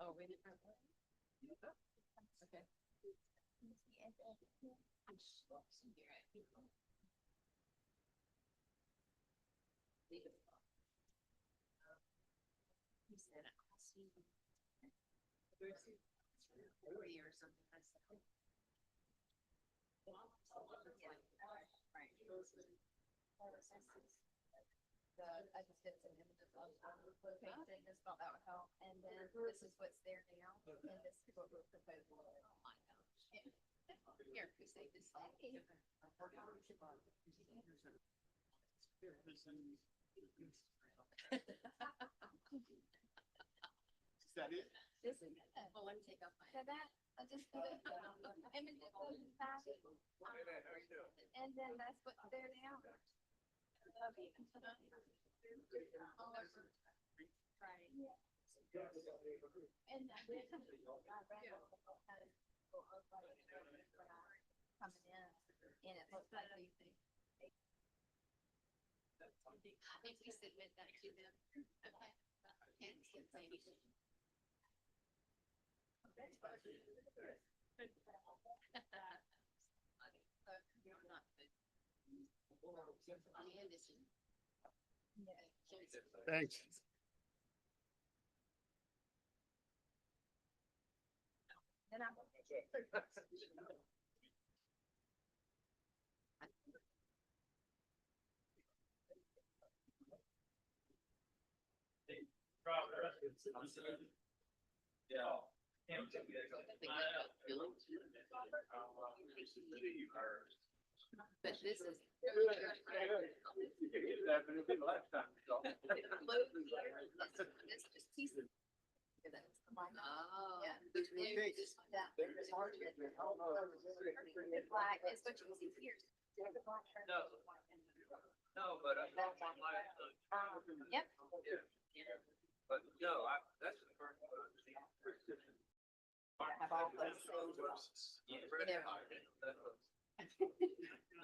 Oh, we didn't have that. Okay. He said it cost you 40 or something. I said, oh. I just did some images of location, just thought that would help. And then this is what's there now, and this is what we're proposing. Oh my gosh. Yeah. Here, we say this thing. Is that it? This is it. Well, let me take off my. So that, I just put images of the back. And then that's what's there now. Right. Yeah. And then I read coming in, and it looks like these things. I think we submit that to them. Okay. Can't say anything. Thanks. Then I. But this is. This just piece of. Oh. Yeah. That. Black is what you can see here. No, but I. Yep. But no, that's the first one. Have all those things.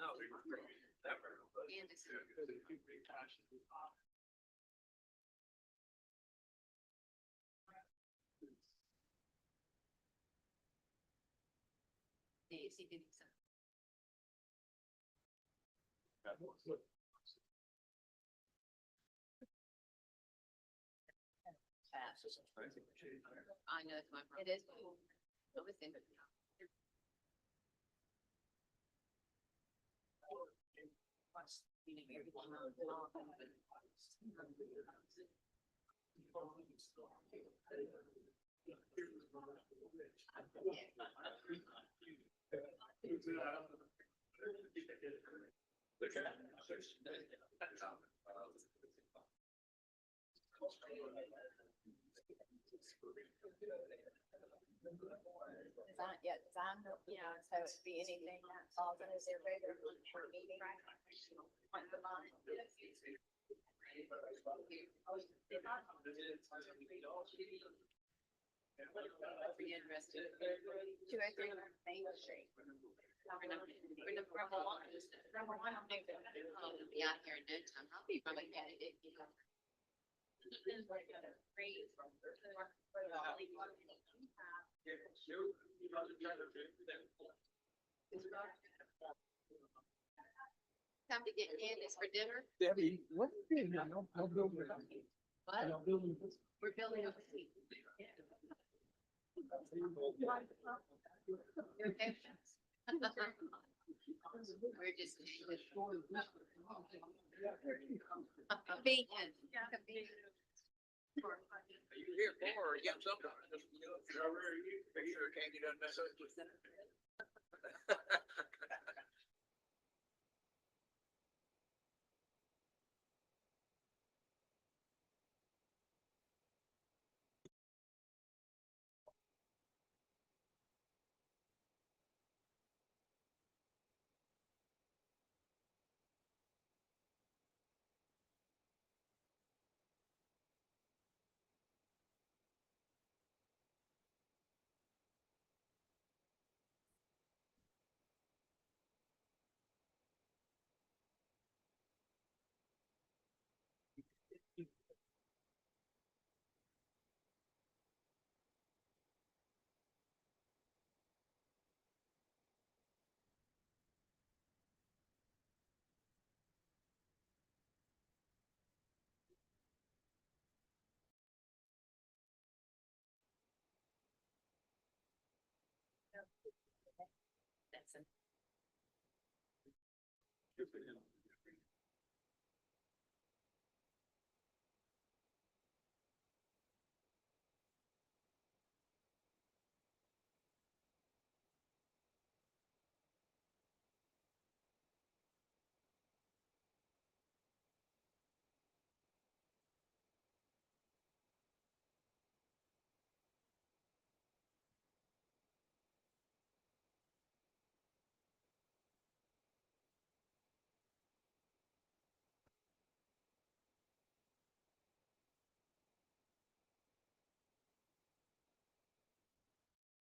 No, never. He did so. I know it's my problem. It is. I was in it. Design, yeah, design, yeah, so it'd be anything that falls under their regular meeting. On the line. Be interested. 203 Main Street. We're number one. I'll be out here in no time. I'll be from a candidate. Time to get Candace for dinner. Debbie, what is it? No building. What? No building. We're building up a seat. We're just. Convenient. Are you here for or against something? Make sure Candy doesn't mess up.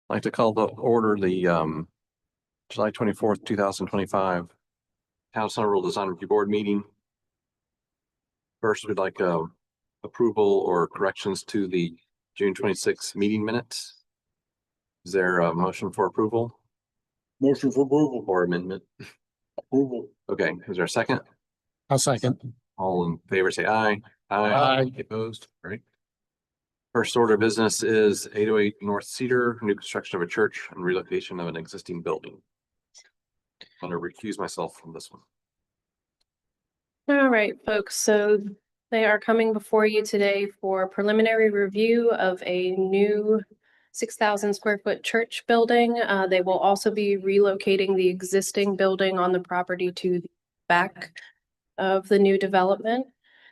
I'd like to call to order the July 24th, 2025 Town Center Rural Design Review Board meeting. First, we'd like approval or corrections to the June 26th meeting minutes. Is there a motion for approval Motion for approval. or amendment? Approval. Okay, is there a second? I'll second. All in favor, say aye. Aye. Opposed? All right. First order of business is 808 North Cedar, new construction of a church and relocation of an existing building. I'm going to recuse myself from this one. All right, folks, so they are coming before you today for preliminary review of a new 6,000 square foot church building. They will also be relocating the existing building on the property to the back of the new development.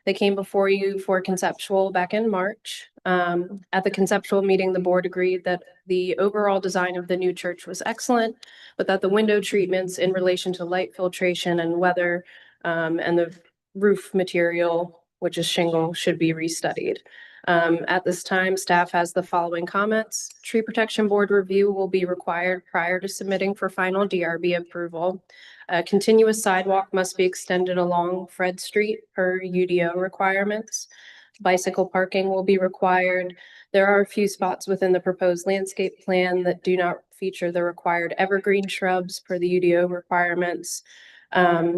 They came before you for conceptual back in March. At the conceptual meeting, the board agreed that the overall design of the new church was excellent, but that the window treatments in relation to light filtration and weather and the roof material, which is shingle, should be restudied. At this time, staff has the following comments. Tree Protection Board review will be required prior to submitting for final DRB approval. A continuous sidewalk must be extended along Fred Street per UDO requirements. Bicycle parking will be required. There are a few spots within the proposed landscape plan that do not feature the required evergreen shrubs per the UDO requirements.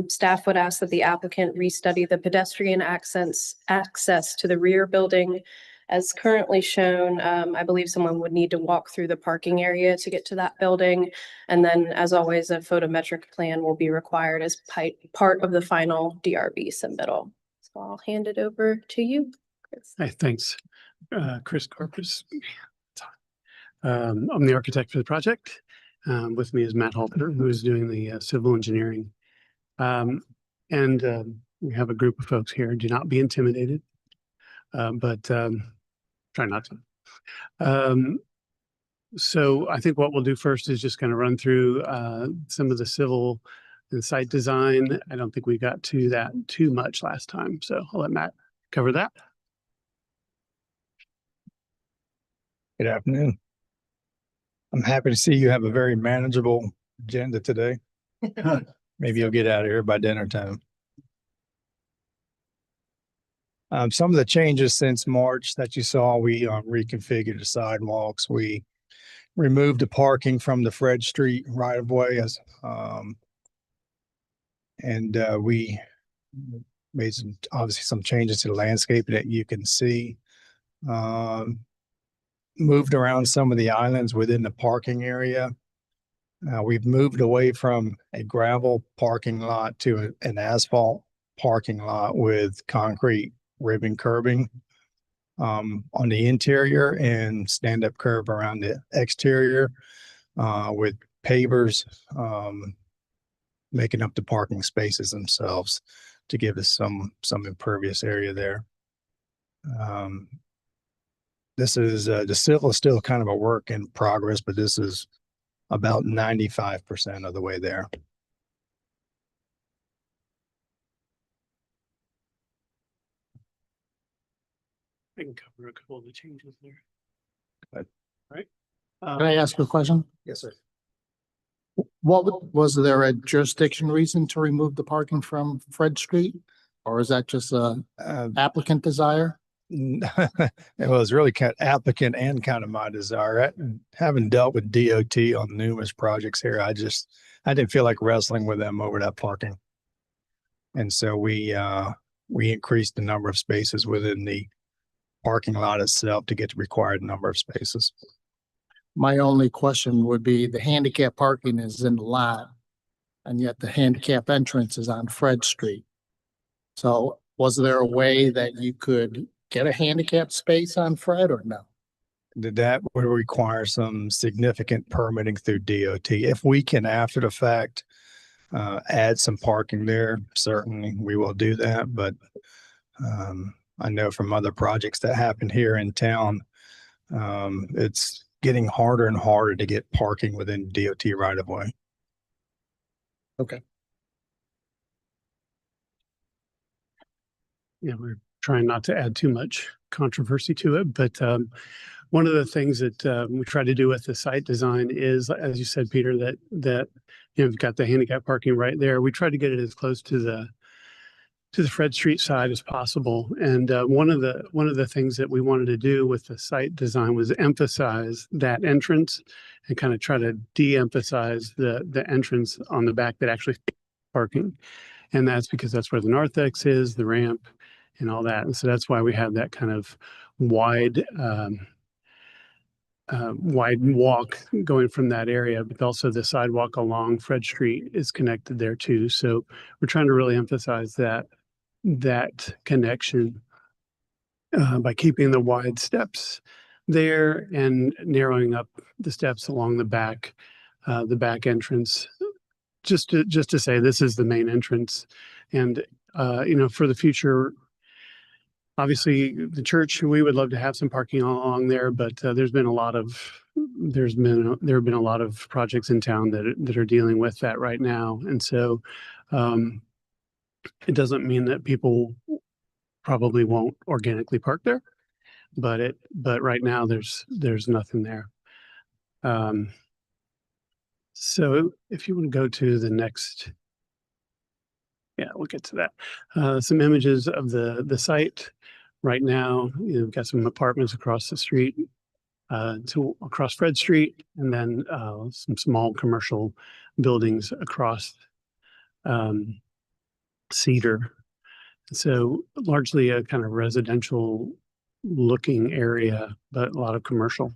Staff would ask that the applicant restudy the pedestrian access to the rear building. As currently shown, I believe someone would need to walk through the parking area to get to that building. And then, as always, a photometric plan will be required as part of the final DRB submittal. So I'll hand it over to you, Chris. Hi, thanks. Chris Corpus. I'm the architect for the project. With me is Matt Halter, who is doing the civil engineering. We have a group of folks here. Do not be intimidated, but try not to. So I think what we'll do first is just kind of run through some of the civil and site design. I don't think we got to that too much last time, so I'll let Matt cover that. Good afternoon. I'm happy to see you have a very manageable agenda today. Maybe you'll get out of here by dinner time. Some of the changes since March that you saw, we reconfigured the sidewalks. We removed the parking from the Fred Street right of way we made obviously some changes to the landscape that you can see. Moved around some of the islands within the parking area. We've moved away from a gravel parking lot to an asphalt parking lot with concrete ribbon curbing on the interior and stand-up curb around the exterior with pavers making up the parking spaces themselves to give us some impervious area there. This is the civil is still kind of a work in progress, but this is about 95% of the way there. I can cover a couple of the changes there. Good. All right. Can I ask a question? Yes, sir. Was there a jurisdiction reason to remove the parking from Fred Street? Or is that just a applicant desire? It was really kind of applicant and kind of my desire. Having dealt with DOT on numerous projects here, I didn't feel like wrestling with them over that parking. And so we increased the number of spaces within the parking lot itself to get the required number of spaces. My only question would be the handicap parking is in the lot. And yet the handicap entrance is on Fred Street. So was there a way that you could get a handicap space on Fred or no? That would require some significant permitting through DOT. If we can, after the fact, add some parking there, certainly we will do that. But I know from other projects that happen here in town, it's getting harder and harder to get parking within DOT right of way. Okay. Yeah, we're trying not to add too much controversy to it, but one of the things that we try to do with the site design is, as you said, Peter, that you know, you've got the handicap parking right there. We try to get it as close to the Fred Street side as possible. And one of the things that we wanted to do with the site design was emphasize that entrance and kind of try to de-emphasize the entrance on the back that actually parking. And that's because that's where the narthex is, the ramp, and all that. And so that's why we have that kind of wide walk going from that area, but also the sidewalk along Fred Street is connected there too. So we're trying to really emphasize that connection by keeping the wide steps there and narrowing up the steps along the back entrance, just to say this is the main entrance. And you know, for the future, obviously the church, we would love to have some parking along there, but there have been a lot of projects in town that are dealing with that right now. And so it doesn't mean that people probably won't organically park there, but right now there's nothing there. So if you want to go to the next, yeah, we'll get to that. Some images of the site. Right now, you've got some apartments across the street, across Fred Street, and then some small commercial buildings across Cedar. So largely a kind of residential looking area, but a lot of commercial.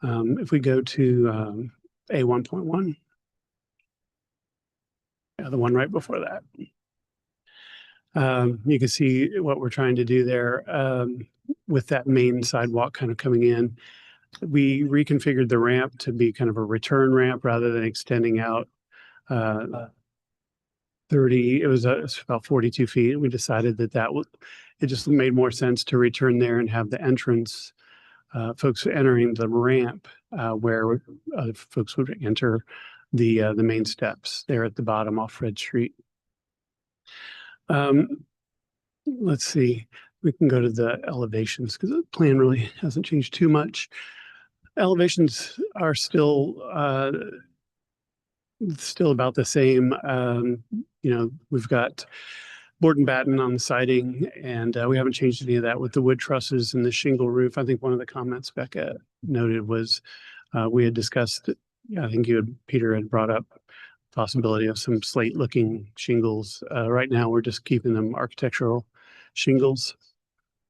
If we go to A1.1, yeah, the one right before that. You can see what we're trying to do there with that main sidewalk kind of coming in. We reconfigured the ramp to be kind of a return ramp rather than extending out 30, it was about 42 feet. We decided that it just made more sense to return there and have the entrance, folks entering the ramp where folks would enter the main steps there at the bottom off Fred Street. Let's see, we can go to the elevations because the plan really hasn't changed too much. Elevations are still about the same. You know, we've got board and batten on the siding, and we haven't changed any of that with the wood trusses and the shingle roof. I think one of the comments Becca noted was we had discussed, I think Peter had brought up possibility of some slate looking shingles. Right now, we're just keeping them architectural shingles,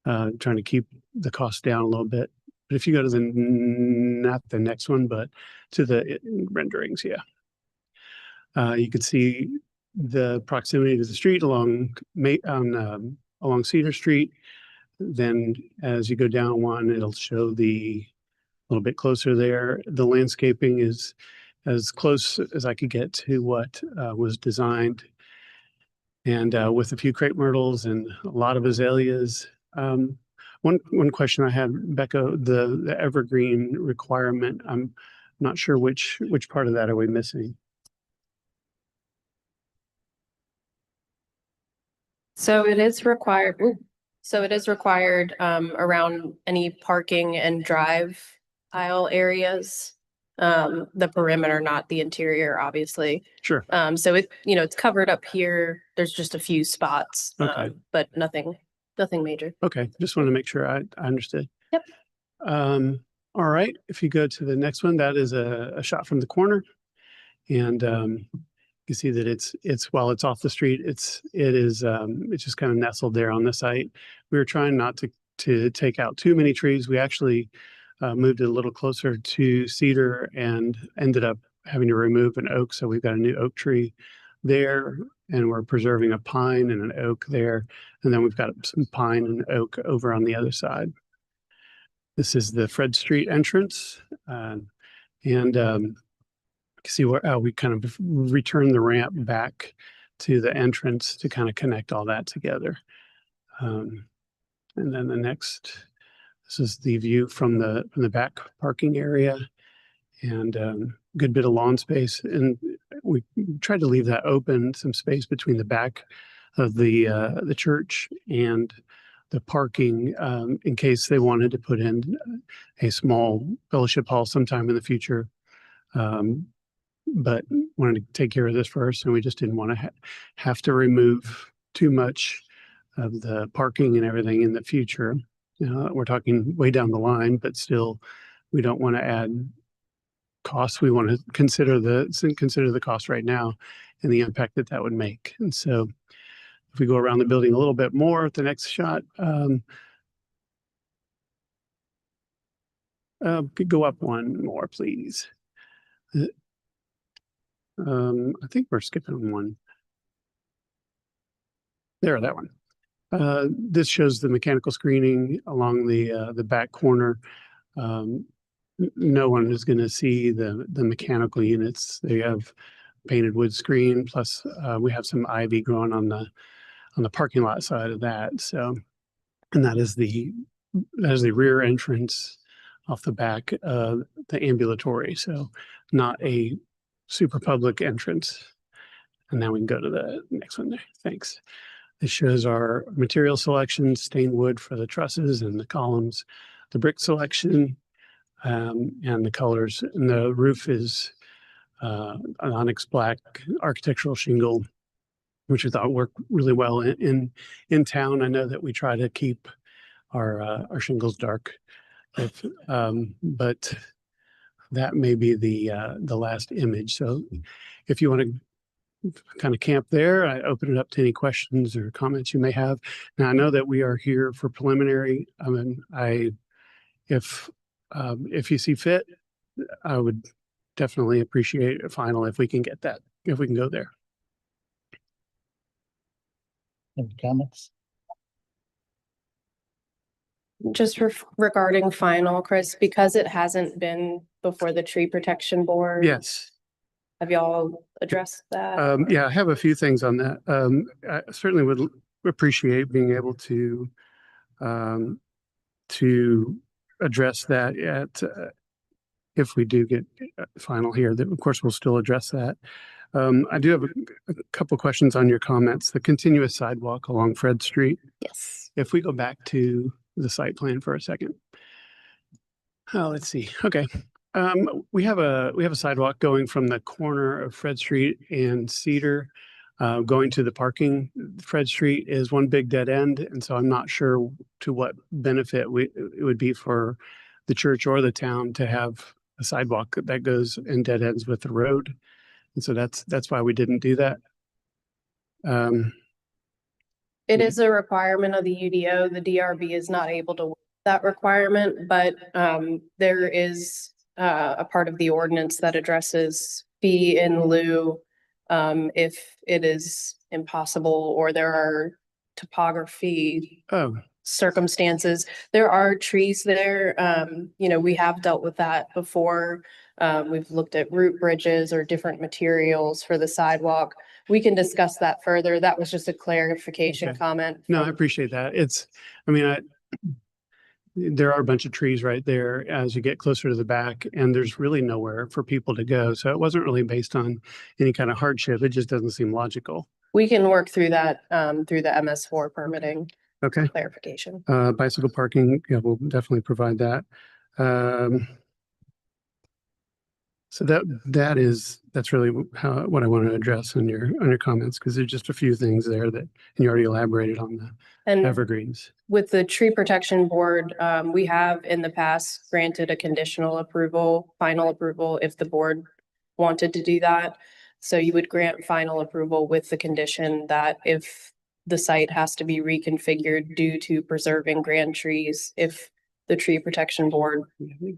trying to keep the cost down a little bit. But if you go to not the next one, but to the renderings, yeah. You can see the proximity to the street along Cedar Street. Then as you go down one, it'll show a little bit closer there. The landscaping is as close as I could get to what was designed. And with a few crepe myrtles and a lot of azaleas. One question I had, Becca, the evergreen requirement, I'm not sure which part of that are we missing? So it is required. Around any parking and drive aisle areas. The perimeter, not the interior, obviously. Sure. So it's covered up here. There's just a few spots. Okay. But nothing major. Okay, just want to make sure I understood. Yep. All right, if you go to the next one, that is a shot from the corner. And you see that it's while it's off the street, it's just kind of nestled there on the site. We were trying not to take out too many trees. We actually moved it a little closer to cedar and ended up having to remove an oak. So we've got a new oak tree there, and we're preserving a pine and an oak there. And then we've got some pine and oak over on the other side. This is the Fred Street entrance. See how we kind of return the ramp back to the entrance to kind of connect all that together. And then the next, this is the view from the back parking area, and good bit of lawn space. And we tried to leave that open, some space between the back of the church and the parking, in case they wanted to put in a small fellowship hall sometime in the future. But wanted to take care of this first, and we just didn't want to have to remove too much of the parking and everything in the future. We're talking way down the line, but still, we don't want to add costs. We want to consider the cost right now and the impact that that would make. And so, if we go around the building a little bit more at the next shot, could go up one more, please. I think we're skipping one. There, that one. This shows the mechanical screening along the back corner. No one is going to see the mechanical units. They have painted wood screen, plus we have some ivy growing on the parking lot side of that. So, and that is the rear entrance off the back of the ambulatory. So, not a super public entrance. And now we can go to the next one there. Thanks. This shows our material selection: stained wood for the trusses and the columns, the brick selection, and the colors. And the roof is an onyx black architectural shingle, which I thought worked really well in town. I know that we try to keep our shingles dark, but that may be the last image. So if you want to kind of camp there, I open it up to any questions or comments you may have. Now, I know that we are here for preliminary. I mean, if you see fit, I would definitely appreciate a final if we can get that, if we can go there. Any comments? Just regarding final, Chris, because it hasn't been before the tree protection board. Yes. Have y'all addressed that? Yeah, I have a few things on that. I certainly would appreciate being able to address that if we do get final here. That, of course, we'll still address that. I do have a couple questions on your comments. The continuous sidewalk along Fred Street. Yes. If we go back to the site plan for a second. Let's see. Okay. We have a sidewalk going from the corner of Fred Street and Cedar, going to the parking. Fred Street is one big dead end, and so I'm not sure to what benefit it would be for the church or the town to have a sidewalk that goes and dead ends with the road. And so that's why we didn't do that. It is a requirement of the UDO. The DRB is not able to waive that requirement, but there is a part of the ordinance that addresses fee in lieu if it is impossible or there are topography circumstances. There are trees there. We have dealt with that before. We've looked at root bridges or different materials for the sidewalk. We can discuss that further. That was just a clarification comment. No, I appreciate that. There are a bunch of trees right there as you get closer to the back, and there's really nowhere for people to go. So it wasn't really based on any kind of hardship. It just doesn't seem logical. We can work through that through the MS4 permitting. Okay. Clarification. Bicycle parking, yeah, we'll definitely provide that. So that's really what I want to address on your comments, because there's just a few things there that, and you already elaborated on the evergreens. With the tree protection board, we have in the past granted a conditional approval, final approval if the board wanted to do that. So you would grant final approval with the condition that if the site has to be reconfigured due to preserving grand trees, if the tree protection board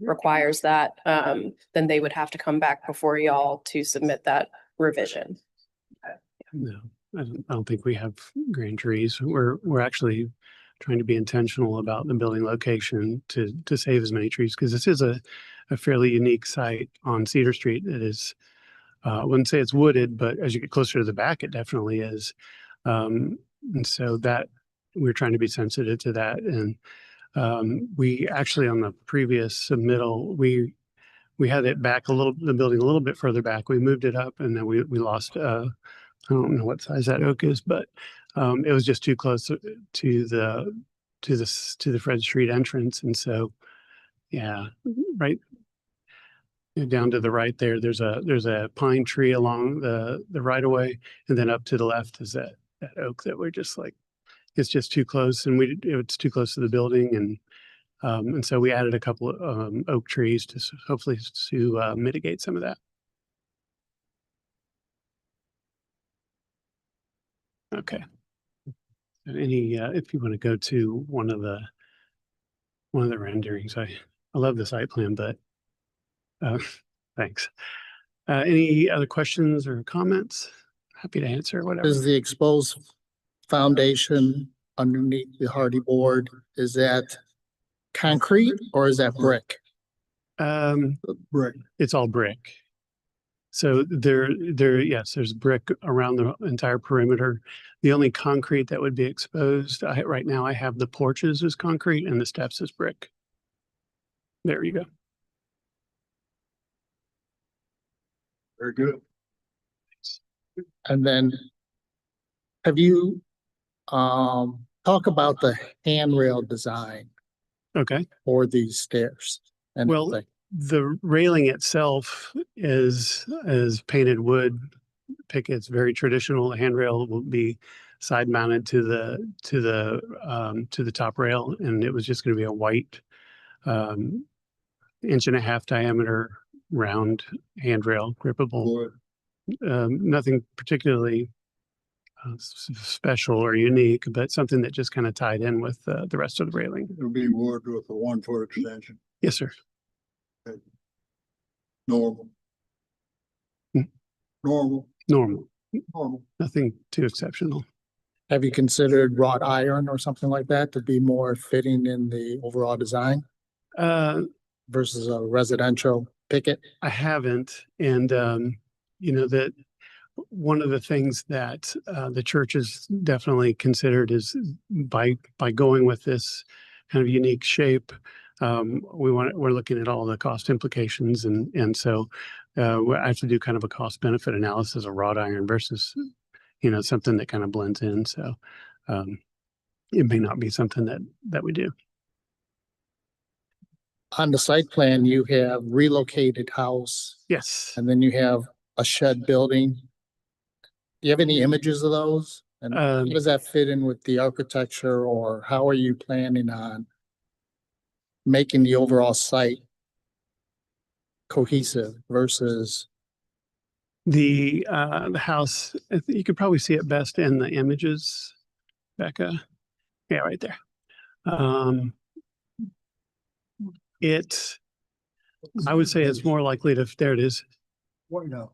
requires that, then they would have to come back before y'all to submit that revision. No, I don't think we have grand trees. We're actually trying to be intentional about the building location to save as many trees, because this is a fairly unique site on Cedar Street. It is, I wouldn't say it's wooded, but as you get closer to the back, it definitely is. And so that we're trying to be sensitive to that. And we actually, on the previous submittal, we had it back a little, the building a little bit further back. We moved it up, and then we lost, I don't know what size that oak is, but it was just too close to the Fred Street entrance. And so, yeah, right down to the right there, there's a pine tree along the right of way, and then up to the left is that oak that we're just like, it's just too close, and it's too close to the building, and so we added a couple of oak trees to hopefully to mitigate some of that. Okay. Any if you want to go to one of the renderings, I love the site plan, but thanks. Any other questions or comments? Happy to answer whatever. Is the exposed foundation underneath the hardy board, is that concrete or is that brick? Brick. It's all brick. So yes, there's brick around the entire perimeter. The only concrete that would be exposed, right now I have the porches as concrete and the steps as brick. There you go. Very good. And then have you talk about the handrail design Okay. for these stairs? And Well, everything? the railing itself is painted wood pickets, very traditional. The handrail will be side mounted to the top rail, and it was just going to be a white 1.5-inch diameter round handrail, grippable. Nothing particularly special or unique, but something that just kind of tied in with the rest of the railing. It'll be wood with a 1-foot extension, Yes, sir. normal. Hmm. Normal, Normal. normal. Nothing too exceptional. Have you considered wrought iron or something like that to be more fitting in the overall design versus a residential picket? I haven't. And, that one of the things that the church has definitely considered is by going with this kind of unique shape, we're looking at all the cost implications. And so I have to do kind of a cost benefit analysis of wrought iron versus, something that kind of blends in. So it may not be something that we do. On the site plan, you have relocated house Yes. and then you have a shed building. Do you have any images of those? And how does that fit in with the architecture, or how are you planning on making the overall site cohesive versus? The house, you could probably see it best in the images, Becca. Yeah, right there. I would say it's more likely to, there it is. White House.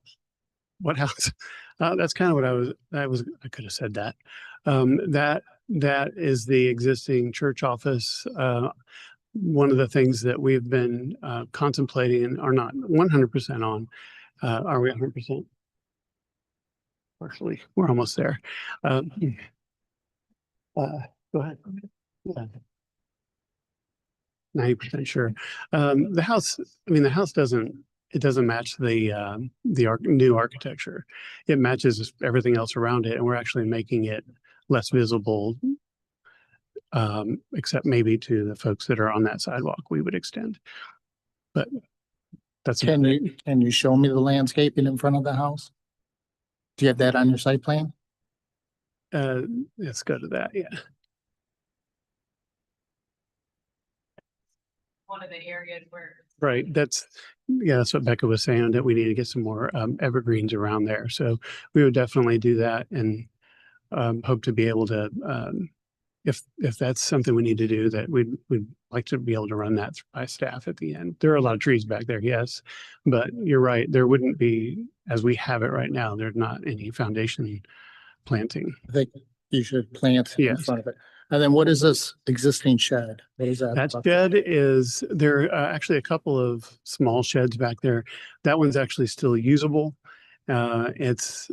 What house? That's kind of what I could have said that. That is the existing church office. One of the things that we've been contemplating and are not 100% on. Are we 100%? Partially, we're almost there. Go ahead. Yeah. 90% sure. The house doesn't match the new architecture. It matches everything else around it, and we're actually making it less visible, except maybe to the folks that are on that sidewalk. We would extend, but that's Can you show me the landscaping in front of the house? Do you have that on your site plan? Let's go to that. Yeah. One of the areas where. Right. That's what Becca was saying, that we need to get some more evergreens around there. So we would definitely do that, and hope to be able to if that's something we need to do, that we'd like to be able to run that by staff at the end. There are a lot of trees back there, yes, but you're right, there wouldn't be, as we have it right now, there's not any foundation planting. I think you should plant in Yes. front of it. And then what is this existing shed? What is that? That about? shed is, there are actually a couple of small sheds back there. That one's actually still usable. It's,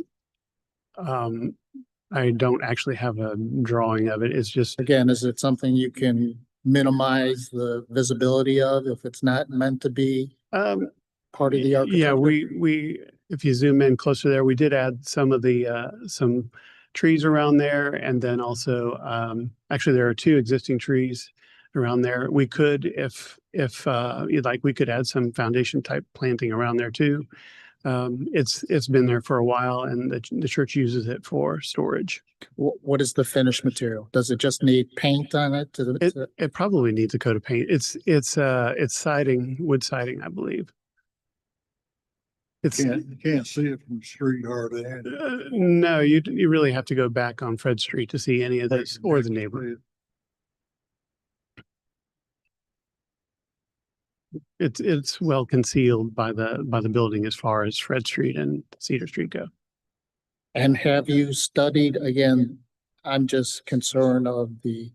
I don't actually have a drawing of it. It's just, Again, is it something you can minimize the visibility of if it's not meant to be part of the yeah, architecture? we, if you zoom in closer there, we did add some of the, some trees around there. And then also, actually there are 2 existing trees around there. We could, if you'd like, we could add some foundation type planting around there too. It's been there for a while and the church uses it for storage. What is the finished material? Does it just need paint on it? It probably needs a coat of paint. It's siding, wood siding, I believe. It's, You can't see it from the street hardly. no, you really have to go back on Fred Street to see any of this or the neighborhood. It's well concealed by the building as far as Fred Street and Cedar Street go. And have you studied, again, I'm just concerned of the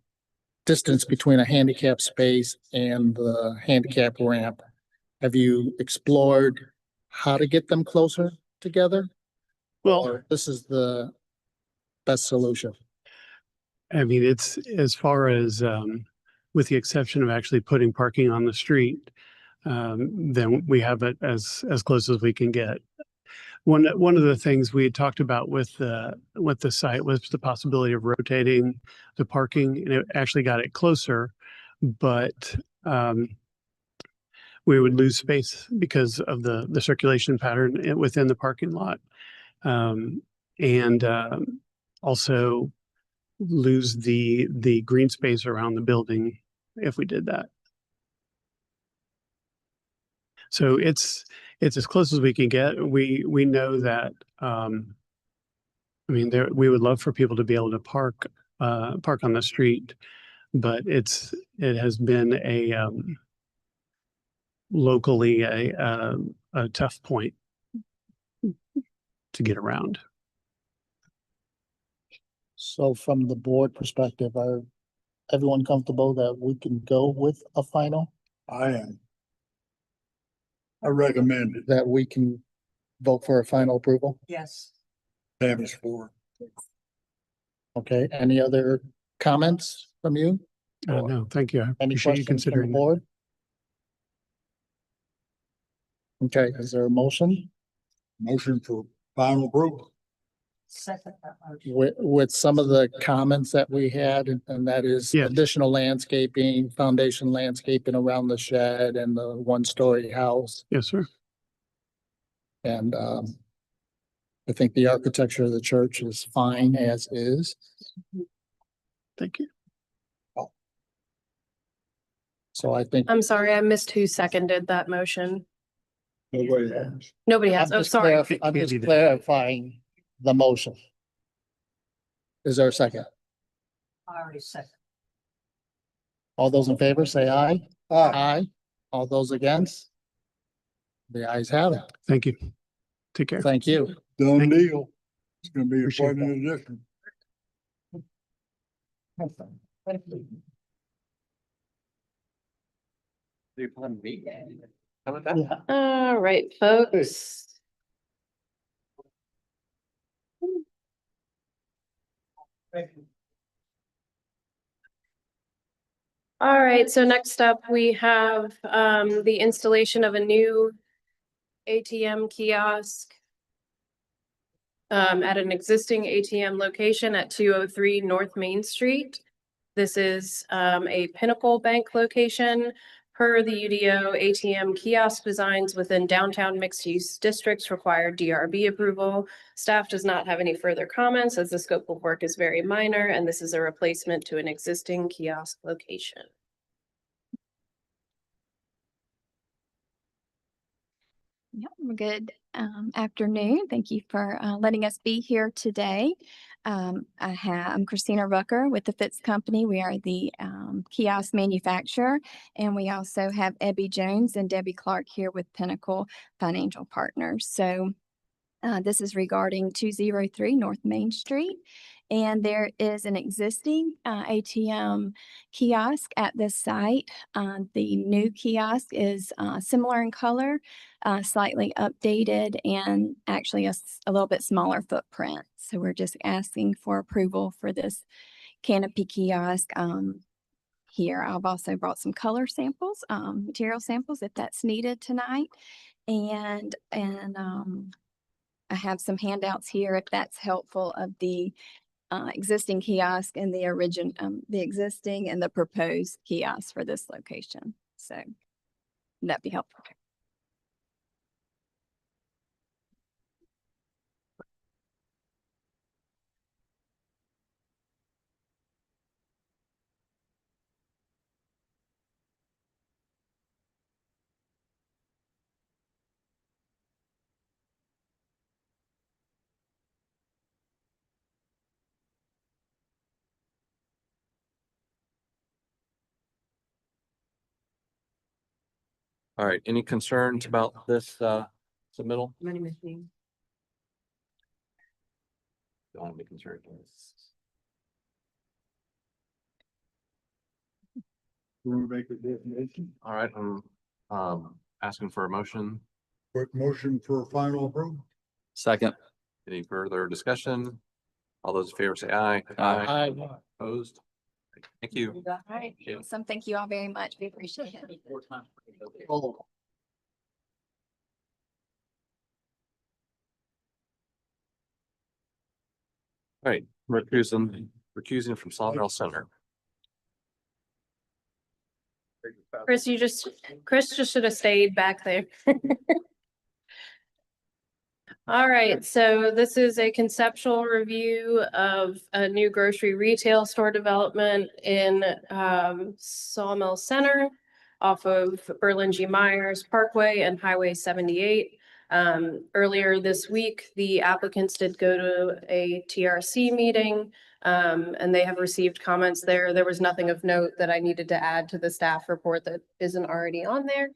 distance between a handicap space and the handicap ramp. Have you explored how to get them closer together? Well, Or this is the best solution? I mean, it's as far as, with the exception of actually putting parking on the street, then we have it as close as we can get. One of the things we had talked about with the site was the possibility of rotating the parking, and it actually got it closer, but we would lose space because of the circulation pattern within the parking lot, and also lose the green space around the building if we did that. So it's as close as we can get. We know that, I mean, we would love for people to be able to park on the street, but it has been locally a tough point to get around. So from the board perspective, are everyone comfortable that we can go with a final? I am. I recommend it. That we can vote for a final approval? Yes. Tavis for. Okay, any other comments from you? No, thank you. I Any appreciate you questions from the considering. board? Okay, is there a motion Motion for final approval. Second that motion. with some of the comments that we had, and that is Yes. additional landscaping, foundation landscaping around the shed and the 1-story house. Yes, sir. And I think the architecture of the church is fine as is. Thank you. So I think. I'm sorry, I missed who seconded that motion. Nobody has. Nobody has. I'm Oh, just sorry. I'm Can't just do that. clarifying the motion. Is there a second? I already second. All those in favor say aye. Aye. Aye. All those against? The ayes have it. Thank you. Take care. Thank you. Done Thank deal. It's gonna be a Appreciate quite an addition. Do you plan to meet? How about that? All right, folks. All right, so next up, we have the installation of a new ATM kiosk at an existing ATM location at 203 North Main Street. This is a Pinnacle Bank location. Per the UDO, ATM kiosk designs within downtown mixed-use districts require DRB approval. Staff does not have any further comments as the scope of work is very minor, and this is a replacement to an existing kiosk location. Yep, good afternoon. Thank you for letting us be here today. I'm Christina Rucker with the Fitz Company. We are the kiosk manufacturer, and we also have Ebby Jones and Debbie Clark here with Pinnacle Financial Partners. So this is regarding 203 North Main Street. And there is an existing ATM kiosk at this site. The new kiosk is similar in color, slightly updated, and actually a little bit smaller footprint. So we're just asking for approval for this canopy kiosk here. I've also brought some color samples, material samples if that's needed tonight. And I have some handouts here if that's helpful of the existing kiosk and the existing and the proposed kiosk for this location. So would that be helpful? All right, any concerns about this submittal? Money machine. Don't have any concerns. Want to make a definition? All right, I'm asking for a motion. Quick motion for final approval. Second. Any further discussion? All those in favor say aye. Aye. Opposed? Thank you. All right. Awesome. Thank you all very much. We appreciate it. Oh, All right, recusing from Sawmill Center. Chris just should have stayed back there. All right, so this is a conceptual review of a new grocery retail store development in Sawmill Center off of Berlin G. Myers Parkway and Highway 78. Earlier this week, the applicants did go to a TRC meeting, and they have received comments there. There was nothing of note that I needed to add to the staff report that isn't already on there.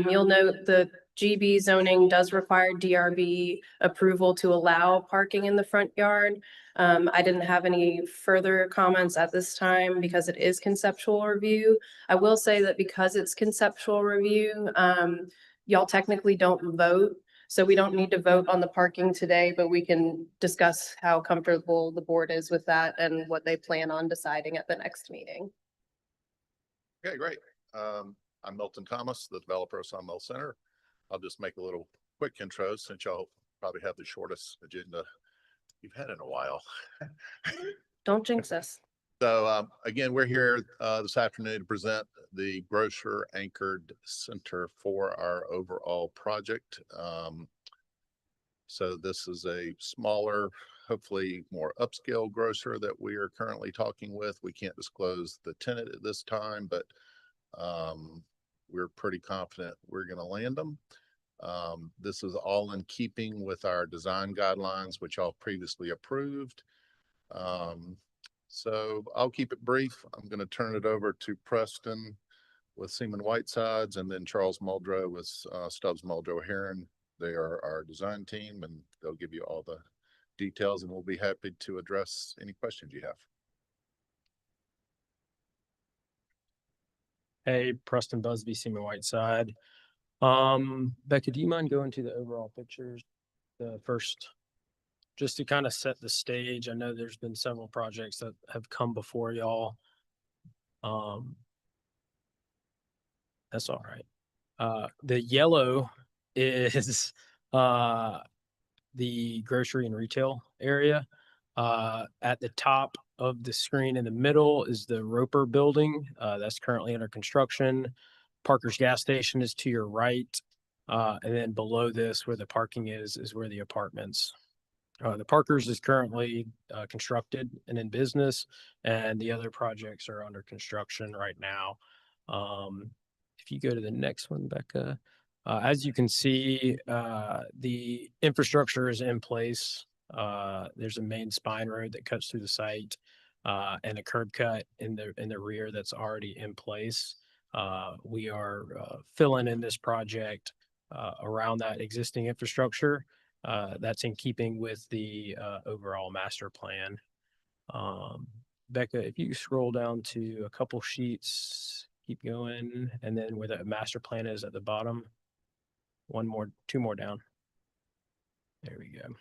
You'll note the GB zoning does require DRB approval to allow parking in the front yard. I didn't have any further comments at this time because it is conceptual review. I will say that because it's conceptual review, y'all technically don't vote. So we don't need to vote on the parking today, but we can discuss how comfortable the board is with that and what they plan on deciding at the next meeting. Okay, great. I'm Milton Thomas, the developer of Sawmill Center. I'll just make a little quick intro since y'all probably have the shortest agenda you've had in a while. Don't jinx us. So again, we're here this afternoon to present the grocer anchored center for our overall project. So this is a smaller, hopefully more upscale grocer that we are currently talking with. We can't disclose the tenant at this time, but we're pretty confident we're going to land them. This is all in keeping with our design guidelines, which I'll previously approved. So I'll keep it brief. I'm going to turn it over to Preston with Seaman Whitesides and then Charles Muldrow with Stubbs Muldrow Heron. They are our design team and they'll give you all the details and we'll be happy to address any questions you have. Hey, Preston Busby, Seaman Whiteside. Becca, do you mind going to the overall pictures? The first, just to kind of set the stage. I know there's been several projects that have come before y'all. That's all right. The yellow is the grocery and retail area. At the top of the screen in the middle is the Roper building. That's currently under construction. Parker's gas station is to your right. And then below this, where the parking is where the apartments. The Parker's is currently constructed and in business, and the other projects are under construction right now. If you go to the next one, Becca, As you can see, the infrastructure is in place. There's a main spine road that cuts through the site, and a curb cut in the rear that's already in place. We are filling in this project around that existing infrastructure. That's in keeping with the overall master plan. Becca, if you scroll down to a couple sheets, keep going, and then where the master plan is at the bottom. One more, two more down. There we go.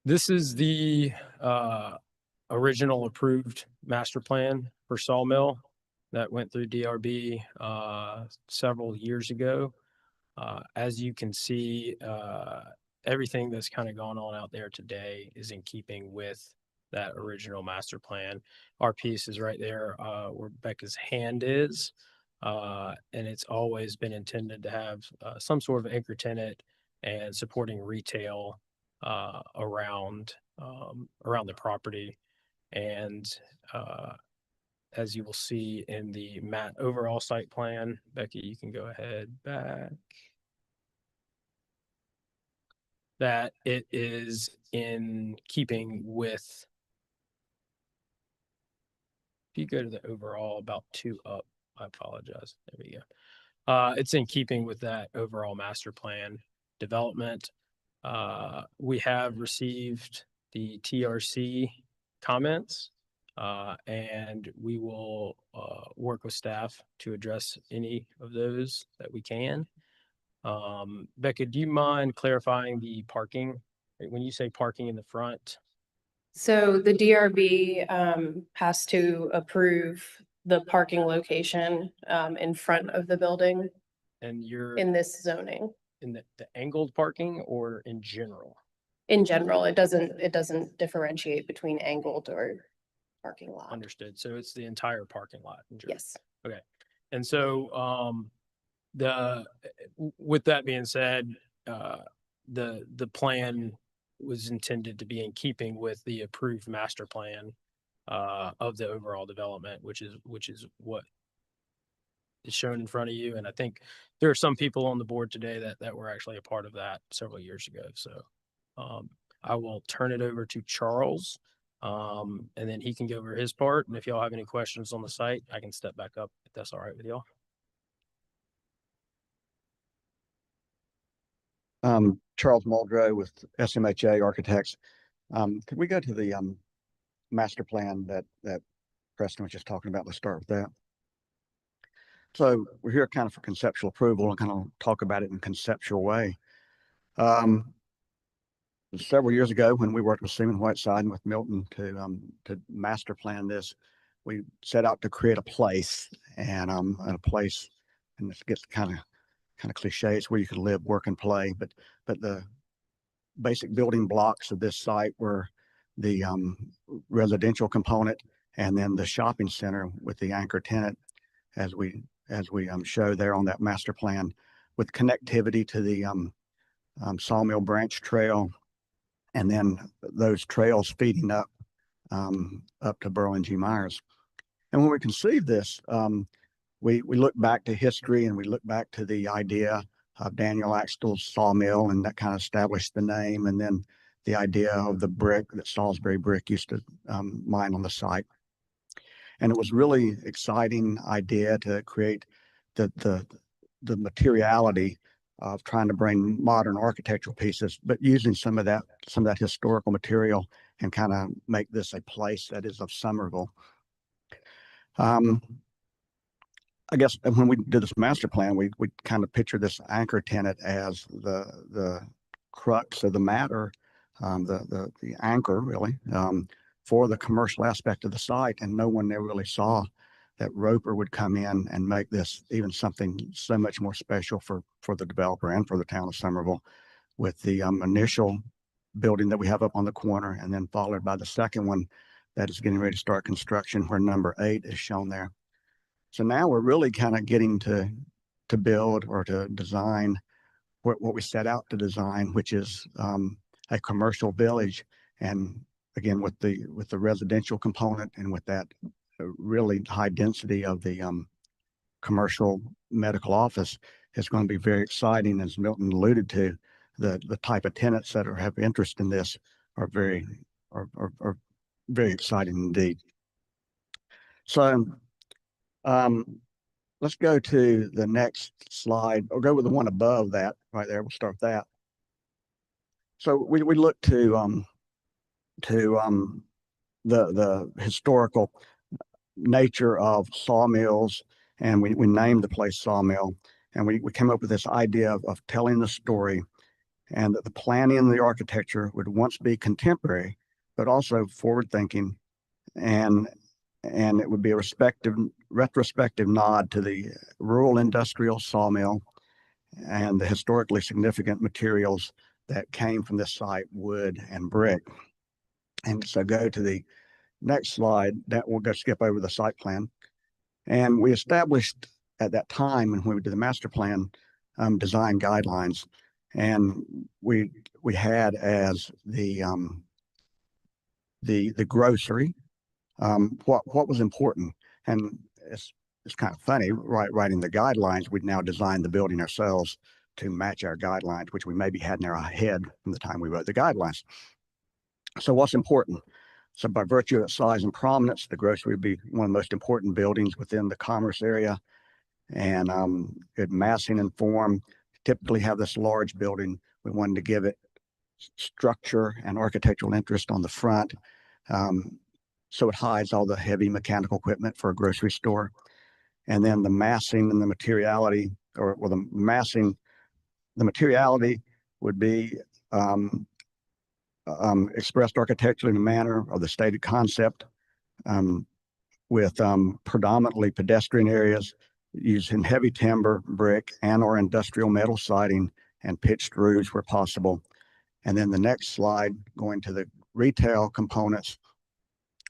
This is the original approved master plan for Sawmill that went through DRB several years ago. As you can see, everything that's kind of gone on out there today is in keeping with that original master plan. Our piece is right there where Becca's hand is. And it's always been intended to have some sort of anchor tenant and supporting retail around the property. And as you will see in the overall site plan, Becky, you can go ahead back. That it is in keeping with, if you go to the overall about 2 up, I apologize. There we go. It's in keeping with that overall master plan development. We have received the TRC comments, and we will work with staff to address any of those that we can. Becca, do you mind clarifying the parking? When you say parking in the front? So the DRB has to approve the parking location in front of the building And you're in this zoning. in the angled parking or in general? In general, it doesn't differentiate between angled or parking lot. Understood. So it's the entire parking lot. In general. Yes. Okay. And so with that being said, the plan was intended to be in keeping with the approved master plan of the overall development, which is what is shown in front of you. And I think there are some people on the board today that were actually a part of that several years ago. So I will turn it over to Charles, and then he can go over his part. And if y'all have any questions on the site, I can step back up if that's all right with y'all. Charles Muldrow with SMHA Architects. Could we go to the master plan that Preston was just talking about? Let's start with that. So we're here kind of for conceptual approval and kind of talk about it in a conceptual way. Several years ago, when we worked with Seaman Whiteside and with Milton to master plan this, we set out to create a place and this gets kind of cliche, it's where you could live, work, and play. But the basic building blocks of this site were the residential component and then the shopping center with the anchor tenant, as we show there on that master plan, with connectivity to the Sawmill Branch Trail, and then those trails feeding up to Burl G. Myers. And when we conceived this, we look back to history and we look back to the idea of Daniel Axtell's sawmill, and that kind of established the name, and then the idea of the brick that Salisbury Brick used to mine on the site. And it was really exciting idea to create the materiality of trying to bring modern architectural pieces, but using some of that historical material and kind of make this a place that is of Somerville. I guess when we did this master plan, we kind of pictured this anchor tenant as the crux of the matter, the anchor really, for the commercial aspect of the site. And no one there really saw that Roper would come in and make this even something so much more special for the developer and for the town of Somerville, with the initial building that we have up on the corner, and then followed by the second one that is getting ready to start construction, where number 8 is shown there. So now we're really kind of getting to build or to design what we set out to design, which is a commercial village. And again, with the residential component and with that really high density of the commercial medical office is going to be very exciting. As Milton alluded to, the type of tenants that have interest in this are very exciting indeed. So let's go to the next slide, or go with the one above that right there. We'll start with that. So we look to the historical nature of sawmills, and we named the place Sawmill, and we came up with this idea of telling the story, and that the planning and the architecture would once be contemporary, but also forward thinking, and it would be a retrospective nod to the rural industrial sawmill and the historically significant materials that came from this site, wood and brick. And so go to the next slide. That we'll go skip over the site plan. And we established at that time, when we did the master plan, design guidelines, and we had as the grocery what was important. And it's kind of funny, writing the guidelines, we'd now designed the building ourselves to match our guidelines, which we maybe had in our head from the time we wrote the guidelines. So what's important? So by virtue of its size and prominence, the grocery would be one of the most important buildings within the commerce area, and it massing and form. Typically have this large building. We wanted to give it structure and architectural interest on the front, so it hides all the heavy mechanical equipment for a grocery store. And then the massing and the materiality, the materiality would be expressed architecturally in a manner of the stated concept, with predominantly pedestrian areas using heavy timber, brick, and or industrial metal siding and pitched roofs where possible. And then the next slide, going to the retail components,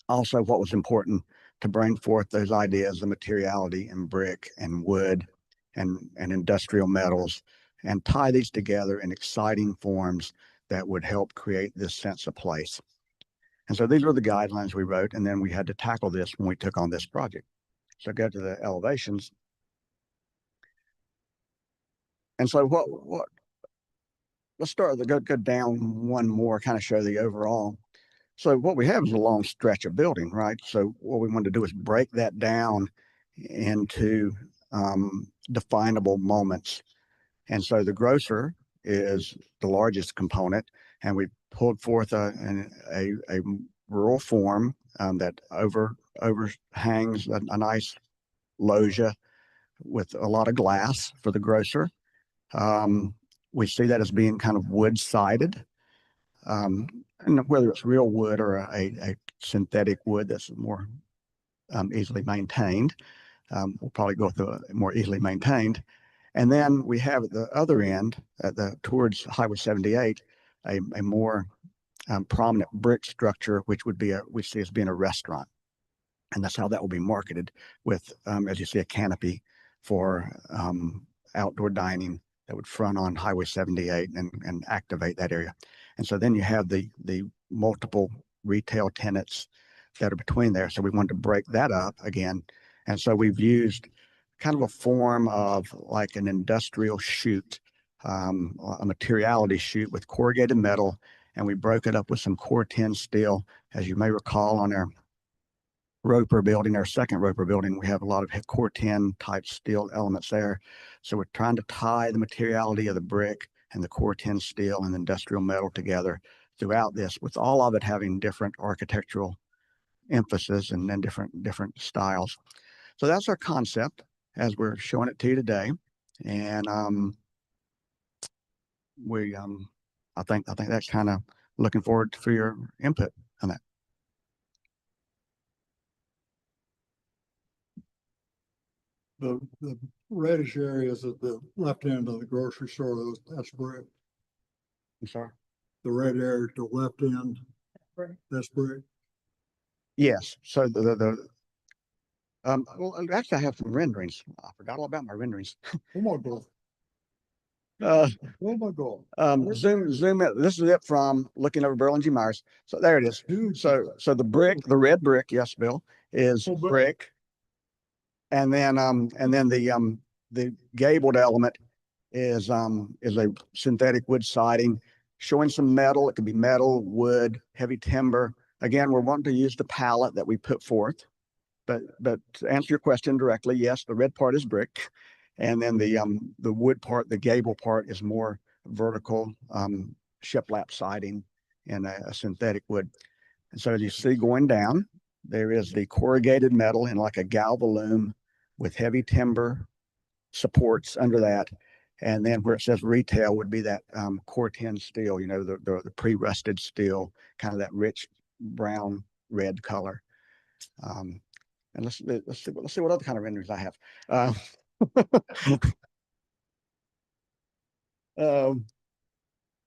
also what was important to bring forth those ideas of materiality in brick and wood and industrial metals, and tie these together in exciting forms that would help create this sense of place. And so these were the guidelines we wrote, and then we had to tackle this when we took on this project. So go to the elevations. And so let's start, go down one more, kind of show the overall. So what we have is a long stretch of building, right? So what we wanted to do is break that down into definable moments. And so the grocer is the largest component, and we pulled forth a rural form that overhangs a nice loggia with a lot of glass for the grocer. We see that as being kind of wood sided, and whether it's real wood or a synthetic wood that's more easily maintained, we'll probably go with the more easily maintained. And then we have at the other end, towards Highway 78, a more prominent brick structure, which would be we see as being a restaurant, and that's how that will be marketed, with as you see, a canopy for outdoor dining that would front on Highway 78 and activate that area. And so then you have the multiple retail tenants that are between there. So we wanted to break that up again, and so we've used kind of a form of like an industrial chute, a materiality chute with corrugated metal, and we broke it up with some core 10 steel. As you may recall, on our Roper building, our second Roper building, we have a lot of core 10 type steel elements there. So we're trying to tie the materiality of the brick and the core 10 steel and industrial metal together throughout this, with all of it having different architectural emphasis and then different styles. So that's our concept as we're showing it to you today. And I think that's kind of looking forward for your input on that. The reddish areas at the left end of the grocery store, that's brick. I'm sorry? The red area at the left end, that's brick. Yes. So well, actually I have some renderings. I forgot all about my renderings. Oh my God. Oh my God. Zoom in. This is it from looking over Burlington Myers. So there it is. So the brick, the red brick, yes, Bill, is brick. And then the gabled element is a synthetic wood siding, showing some metal. It could be metal, wood, heavy timber. Again, we're wanting to use the palette that we put forth. But to answer your question directly, yes, the red part is brick. And then the wood part, the gable part is more vertical, shiplap siding and a synthetic wood. And so as you see going down, there is the corrugated metal in like a galvalume with heavy timber supports under that. And then where it says retail would be that Corten steel, you know, the pre-rusted steel, kind of that rich brown red color. And let's see what other kind of renderings I have.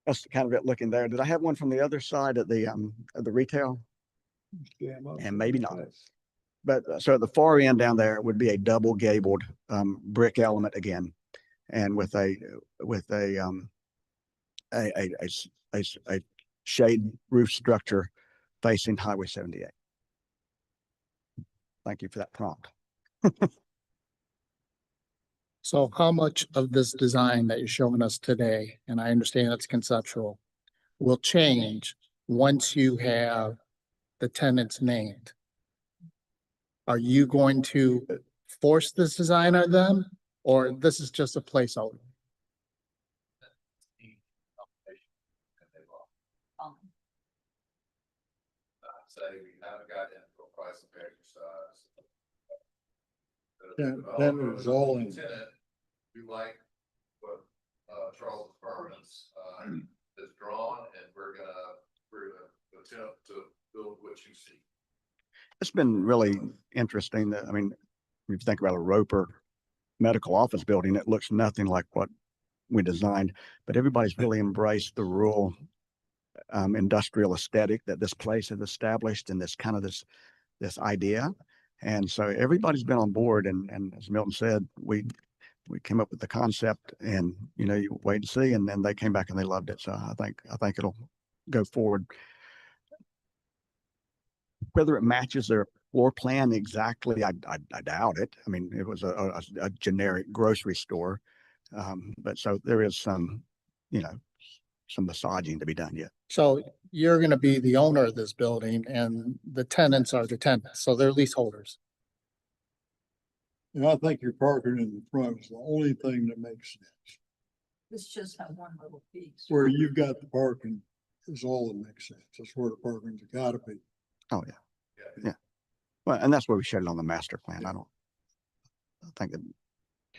That's kind of it looking there. Did I have one from the other side of the retail? And maybe not. But so at the far end down there would be a double gabled brick element again, and with a shade roof structure facing Highway 78. Thank you for that prompt. So how much of this design that you're showing us today, and I understand it's conceptual, will change once you have the tenants named? Are you going to force this design on them, or this is just a placeholder? Say we haven't got into a price of exercise. Then it's all in. We like what Charles' permanence is drawn, and we're gonna attempt to build what you see. It's been really interesting that, I mean, if you think about a Roper medical office building, it looks nothing like what we designed, but everybody's really embraced the rural industrial aesthetic that this place has established, and this kind of this idea. And so everybody's been on board, and as Milton said, we came up with the concept, and you know, you wait and see, and then they came back and they loved it. So I think it'll go forward. Whether it matches their floor plan exactly, I doubt it. I mean, it was a generic grocery store, but so there is some, you know, some massaging to be done yet. So you're going to be the owner of this building, and the tenants are the tenants, so they're leaseholders. And I think your parking in the front is the only thing that makes sense. It's just that one little piece. Where you've got the parking is all that makes sense. That's where the parking's gotta be. Oh, yeah. Well, and that's where we showed it on the master plan. I think it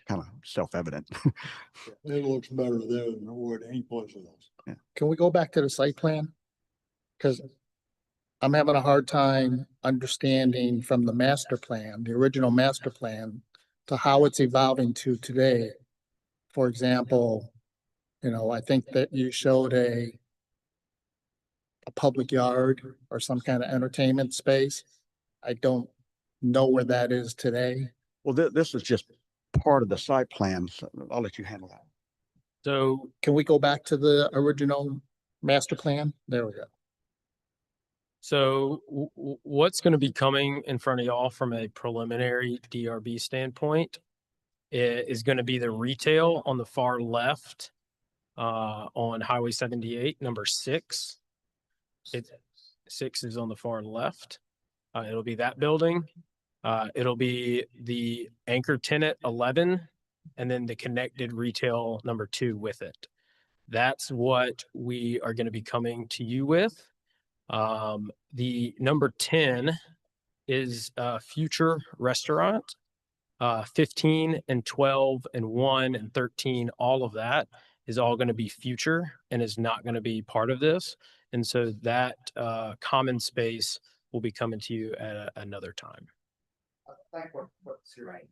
kind of self-evident. It looks better there than it would any place else. Yeah. Can we go back to the site plan? Because I'm having a hard time understanding from the master plan, the original master plan, to how it's evolving to today. For example, you know, I think that you showed a public yard or some kind of entertainment space. I don't know where that is today. Well, this is just part of the site plan, so I'll let you handle that. So Can we go back to the original master plan? There we go. So what's going to be coming in front of y'all from a preliminary DRB standpoint is going to be the retail on the far left on Highway 78, number 6. 6 is on the far left. It'll be that building. It'll be the anchor tenant 11, and then the connected retail number 2 with it. That's what we are going to be coming to you with. The number 10 is a future restaurant. 15 and 12 and 1 and 13, all of that is all going to be future and is not going to be part of this. And so that common space will be coming to you at another time. I think what's right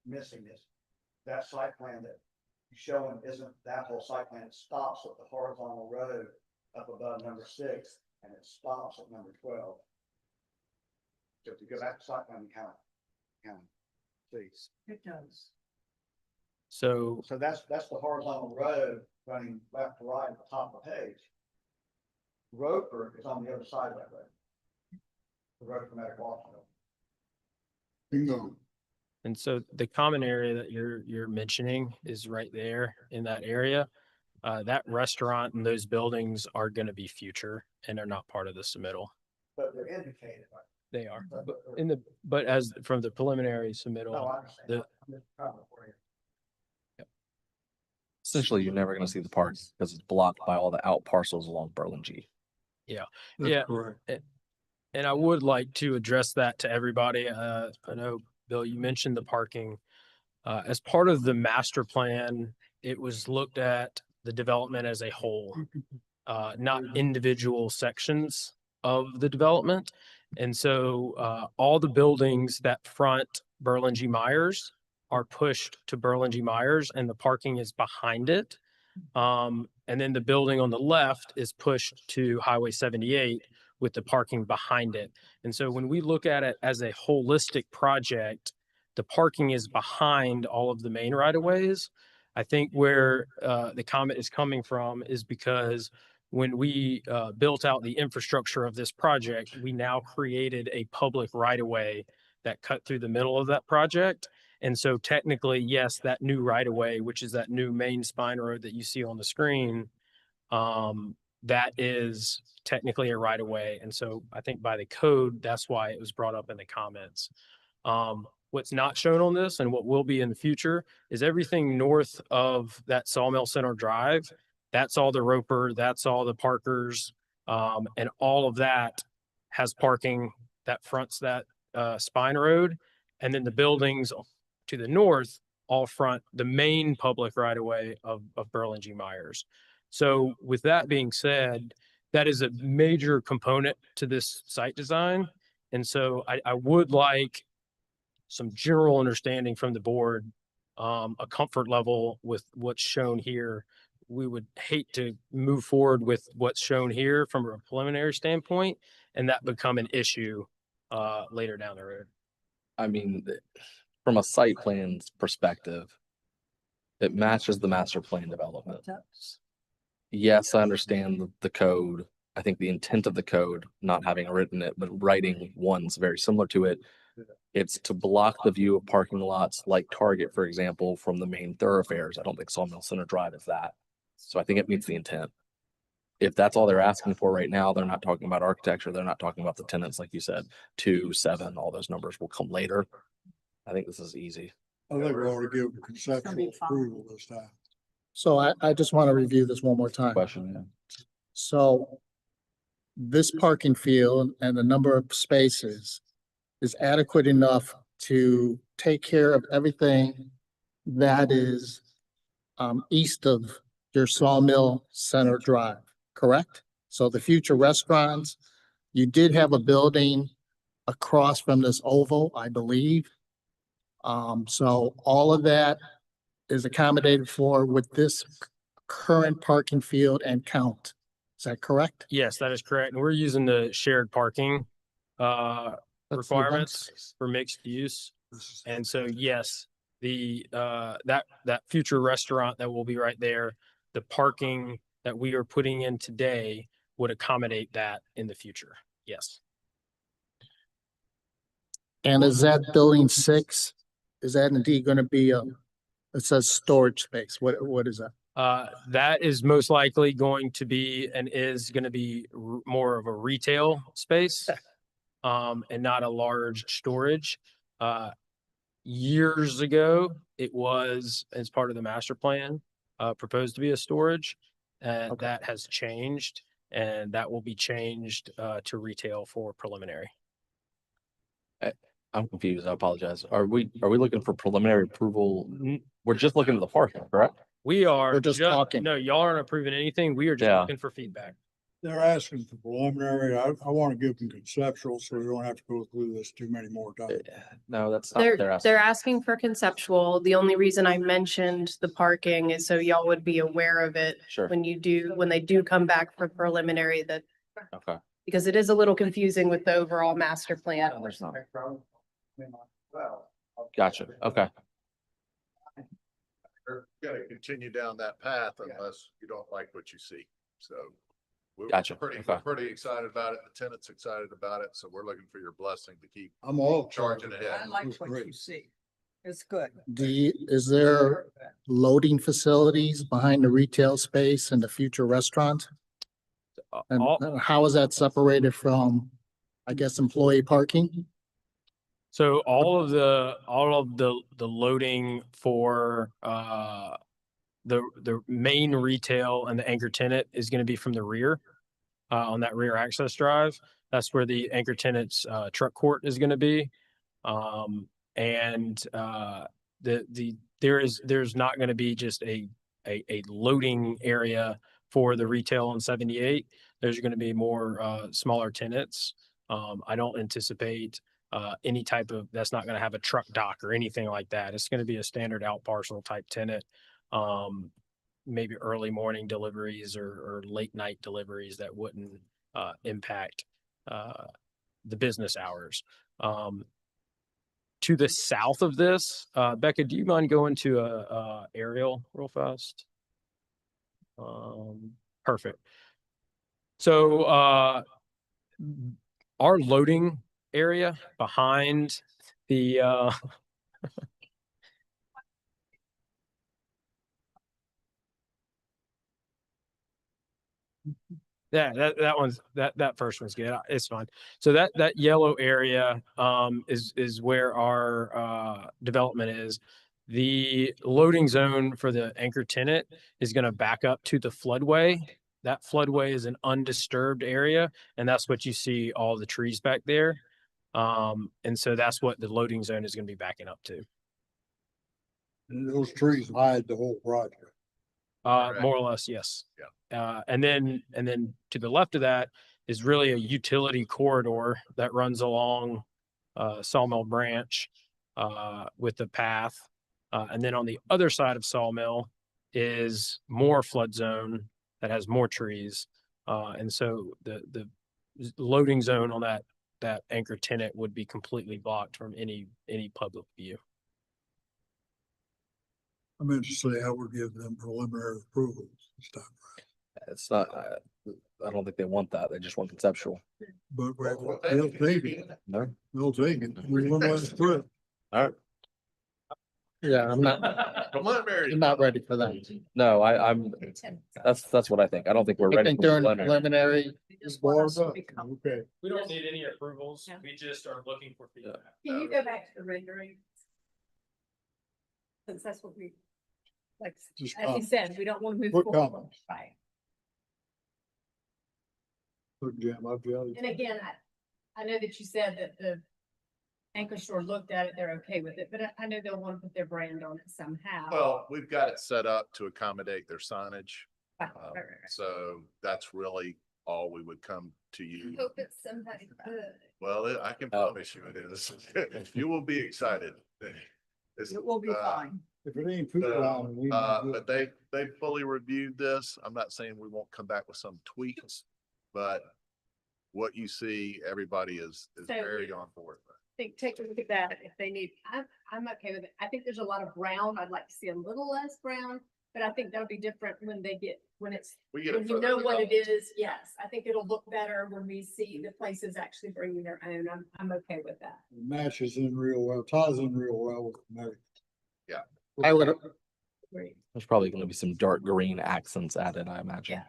missing is that site plan that you're showing isn't that whole site plan. It stops at the horizontal road up above number 6, and it stops at number 12. So if you go back to site plan, you kind of see. It does. So that's the horizontal road running left to right at the top of the page. Roper is on the other side of that road. The road for medical office. Bingo. And so the common area that you're mentioning is right there in that area. That restaurant and those buildings are going to be future and they're not part of the submittal. But they're indicated. They are, but as from the preliminary submittal, the, Essentially, you're never gonna see the park because it's blocked by all the out parcels along Berlin G. yeah. That's Yeah. correct. And I would like to address that to everybody. I know, Bill, you mentioned the parking. As part of the master plan, it was looked at the development as a whole, not individual sections of the development. And so all the buildings that front Berlin G. Myers are pushed to Berlin G. Myers and the parking is behind it. And then the building on the left is pushed to Highway 78 with the parking behind it. And so when we look at it as a holistic project, the parking is behind all of the main right-of-ways. I think where the comment is coming from is because when we built out the infrastructure of this project, we now created a public right-of-way that cut through the middle of that project. And so technically, yes, that new right-of-way, which is that new main spine road that you see on the screen, that is technically a right-of-way. And so I think by the code, that's why it was brought up in the comments. What's not shown on this and what will be in the future is everything north of that Sawmill Center Drive. That's all the Roper, that's all the Parkers, and all of that has parking that fronts that spine road. And then the buildings to the north all front the main public right-of-way of Berlin G. Myers. So with that being said, that is a major component to this site design. And so I would like some general understanding from the board, a comfort level with what's shown here. We would hate to move forward with what's shown here from a preliminary standpoint and that become an issue later down the road. I mean, from a site plan's perspective, it matches the master plan development. Yes, I understand the code. I think the intent of the code, not having written it, but writing one's very similar to it. It's to block the view of parking lots like Target, for example, from the main thoroughfares. I don't think Sawmill Center Drive is that. So I think it meets the intent. If that's all they're asking for right now, they're not talking about architecture. They're not talking about the tenants, like you said, 2, 7, all those numbers will come later. I think this is easy. I think we ought to give conceptual approval this time. So I just want to review this one more time. Question, yeah. So this parking field and the number of spaces is adequate enough to take care of everything that is east of your Sawmill Center Drive, correct? So the future restaurants, you did have a building across from this oval, I believe. So all of that is accommodated for with this current parking field and count. Is that correct? Yes, that is correct. And we're using the shared parking requirements for mixed use. And so, yes, the that future restaurant that will be right there, the parking that we are putting in today would accommodate that in the future. Yes. And is that building 6? Is that indeed going to be it says storage space? What is that? That is most likely going to be and is going to be more of a retail space, and not a large storage. Years ago, it was as part of the master plan, proposed to be a storage, and that has changed, and that will be changed to retail for preliminary. I'm confused. I apologize. Are we looking for preliminary approval? We're just looking at the parking, correct? We are We're just talking. No, y'all aren't approving anything. We are just Yeah. looking for feedback. They're asking for preliminary. I want to give them conceptual so we don't have to go through this too many more times. No, that's not what They're asking for conceptual. The only reason I mentioned the parking is so y'all would be aware of it Sure. when they do come back for preliminary, that Okay. because it is a little confusing with the overall master plan. No, there's not. Gotcha. Okay. We're gonna continue down that path unless you don't like what you see. So we're Gotcha. pretty excited about it. The tenant's excited about it. So we're looking for your blessing to keep I'm all charging ahead. I like That's what great. you see. It's good. Is there loading facilities behind the retail space and the future restaurant? And how is that separated from, I guess, employee parking? So all of the loading for the main retail and the anchor tenant is going to be from the rear on that rear access drive. That's where the anchor tenant's truck court is going to be. There's not going to be just a loading area for the retail on 78. There's going to be more smaller tenants. I don't anticipate any type of, that's not going to have a truck dock or anything like that. It's going to be a standard out parcel type tenant. Maybe early morning deliveries or late night deliveries that wouldn't impact the business hours. To the south of this, Becca, do you mind going to a aerial real fast? Perfect. So our loading area behind the yeah, that first one's good. It's fine. So that yellow area is where our development is. The loading zone for the anchor tenant is going to back up to the floodway. That floodway is an undisturbed area, and that's what you see all the trees back there. And so that's what the loading zone is going to be backing up to. And those trees hide the whole project. More or less, yes. And then to the left of that is really a utility corridor that runs along Sawmill Branch with the path. And then on the other side of Sawmill is more flood zone that has more trees. And so the loading zone on that anchor tenant would be completely blocked from any public view. I'm interested in how we give them preliminary approvals and stuff. It's not, I don't think they want that. They just want conceptual. But they'll take it. No. They'll take it. We won't let it through. All right. Yeah, I'm not ready for that. No, I'm, that's what I think. I don't think we're I ready. think for during preliminary. preliminary, Just bars up. Okay. We don't need any approvals. We just are looking for feedback. Can you go back to the rendering? Since that's what we, like, Just as he said, we don't want to move Quick forward. comments. Right. Look, Jim, I've got it. And again, I know that you said that the anchor store looked at it, they're okay with it, but I know they'll want to put their brand on it somehow. Well, we've got it set up to accommodate their signage. Right. So that's really all we would come to I you. hope it's somebody good. Well, I can promise you it is. You will be excited. It's, It will be fine. If it ain't too long, we. But they fully reviewed this. I'm not saying we won't come back with some tweaks, but what you see, everybody is So- very on board. Take a look at that if they need, I'm okay with it. I think there's a lot of brown. I'd like to see a little less brown, but I think that'll be different when it's, We get when it you know further what it developed. is. Yes, I think it'll look better when we see the places actually bringing their own. I'm okay with that. Matches in real well, ties in real well with the medic. I would, Great. There's probably going to be some dark green accents added, I imagine.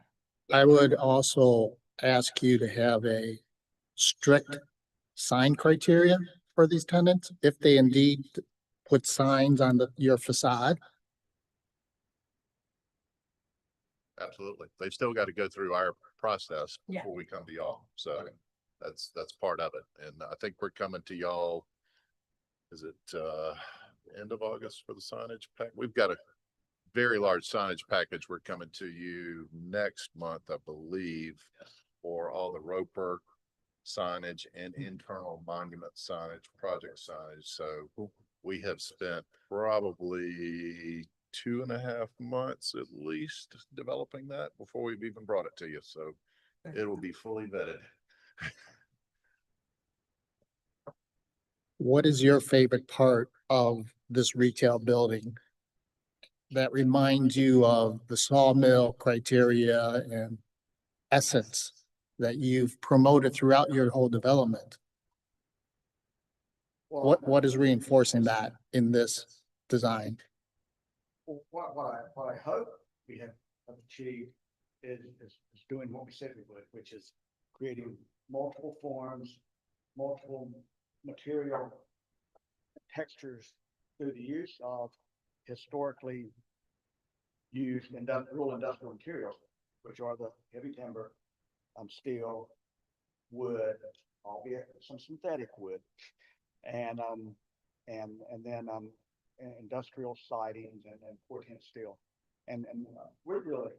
I would also ask you to have a strict sign criteria for these tenants, if they indeed put signs on your facade. Absolutely. They've still got to go through our process Yeah. before we come to y'all. So that's part of it. And I think we're coming to y'all. Is it end of August for the signage pack? We've got a very large signage package. We're coming to you next month, I believe, for all the Roper signage and internal monument signage, project signage. So we have spent probably 2.5 months at least developing that before we've even brought it to you. So it will be fully vetted. What is your favorite part of this retail building that reminds you of the sawmill criteria and essence that you've promoted throughout your whole development? What is reinforcing that in this design? What I hope we have achieved is doing what we said we would, which is creating multiple forms, multiple material textures through the use of historically used industrial materials, which are the heavy timber, steel, wood, albeit some synthetic wood, and then industrial sidings and portent steel. And we're really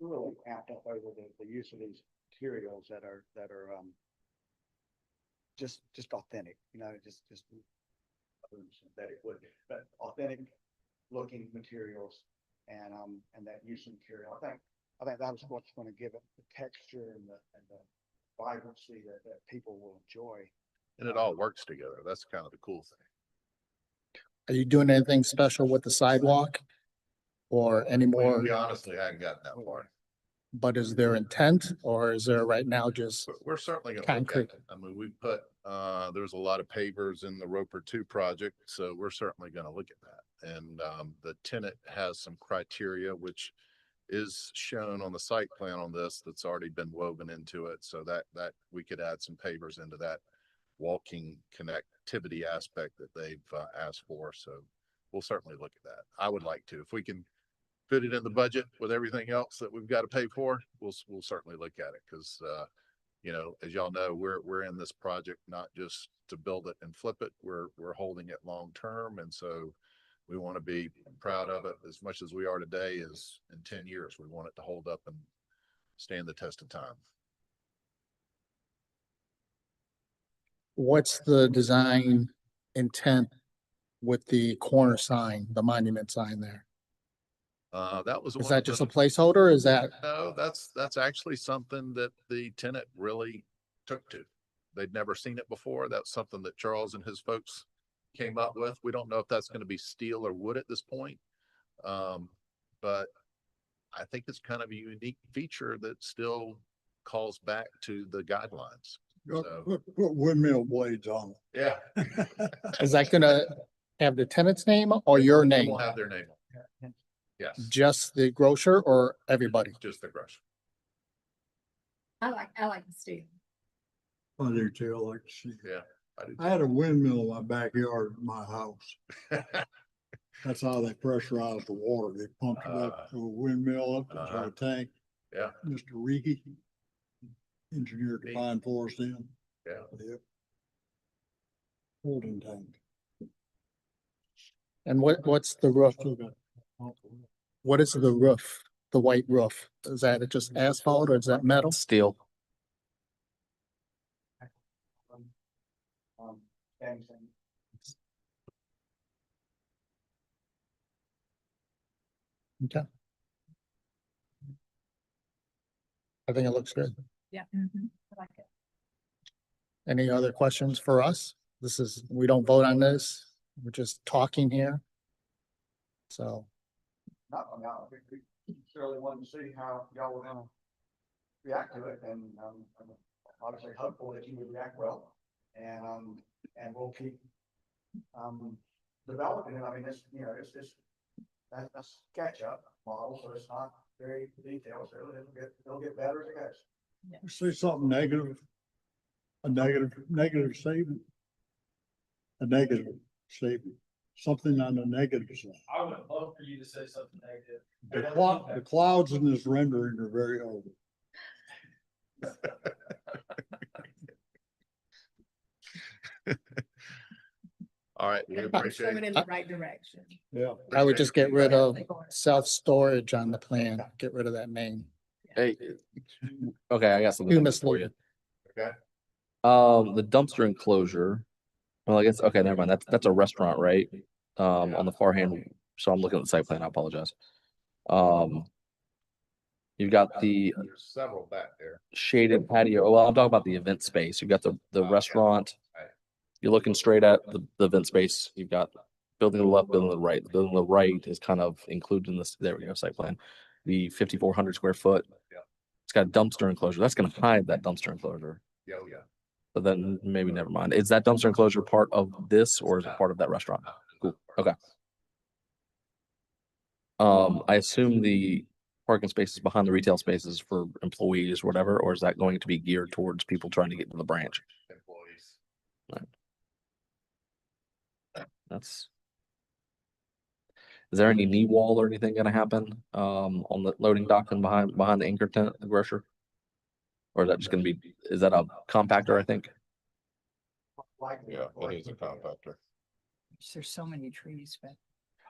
amped up over the use of these materials that are just authentic, just synthetic wood, but authentic looking materials and that use of material. I think that's what's going to give it the texture and the vibrancy that people will enjoy. And it all works together. That's kind of the cool thing. Are you doing anything special with the sidewalk? Or any more? We honestly hadn't gotten that far. But is there intent or is there right now just But we're certainly gonna look at concrete? it. I mean, we put, there's a lot of pavers in the Roper 2 project, so we're certainly gonna look at that. And the tenant has some criteria which is shown on the site plan on this that's already been woven into it, so that we could add some pavers into that walking connectivity aspect that they've asked for. So we'll certainly look at that. I would like to, if we can fit it in the budget with everything else that we've got to pay for, we'll certainly look at it. Because as y'all know, we're in this project not just to build it and flip it. We're holding it long term, and so we want to be proud of it as much as we are today. Is in 10 years we want it to hold up and stand the test of time. What's the design intent with the corner sign, the monument sign there? That was Is one that of just the- a placeholder? Is that? No, that's actually something that the tenant really took to. They'd never seen it before. That's something that Charles and his folks came up with. We don't know if that's going to be steel or wood at this point. But I think it's kind of a unique feature that still calls back to the guidelines. So, Put windmill blades on yeah. Is that gonna have the tenant's name or your name? We'll have their name. Yes, Just the grocer or everybody? just the grocer. I like the steel. it. I do too. I like to see. Yeah. I do I had a windmill in my backyard in my house. That's how they pressurize the water. They pump it up to a windmill up to a tank. Yeah. Mr. Reedy engineered the Neat. pine forest in. Yeah. Yep. Holding tank. And what's the roof? What is the roof? The white roof? Is that just asphalt or is that metal? Steel. Okay. I think it looks good. Yeah. I like it. Any other questions for us? We don't vote on this. We're just talking here. So, We certainly wanted to see how y'all were gonna react to it, and I'm obviously hopeful that you would react well, and we'll keep developing it. I mean, that's SketchUp model, so it's not very detailed, so it'll get better as it goes. Say something negative. A negative statement. A negative statement. Something on the negative side. I would love for you to say something negative. The clouds in this rendering are very old. All right. We It's appreciate going it. in the right direction. Yeah. I would just get rid of self-storage on the plan. Get rid of that name. Hey, okay, I got something Too for you. misleading. Okay. The dumpster enclosure. Well, I guess, okay, never mind. That's a restaurant, right? On the far hand. So I'm looking at the site plan. I apologize. You've got the There's several back there. shaded patio. Well, I'm talking about the event space. You've got the restaurant. Right. You're looking straight at the event space. You've got building to the left, building to the right. The building to the right is kind of included in this. There we go, site plan. The 5,400 square foot. Yeah. It's got a dumpster enclosure. That's going to hide that dumpster enclosure. Yeah, oh, yeah. So then maybe never mind. Is that dumpster enclosure part of this or is it part of that restaurant? Cool, okay. I assume the parking spaces behind the retail spaces for employees or whatever, or is that going to be geared towards people trying to get to the branch? Employees. That's. Is there any knee wall or anything gonna happen, on the loading dock and behind the anchor tent, the grocer? Or is that just gonna be, is that a compactor, I think? Yeah, it is a compactor. There's so many trees, but.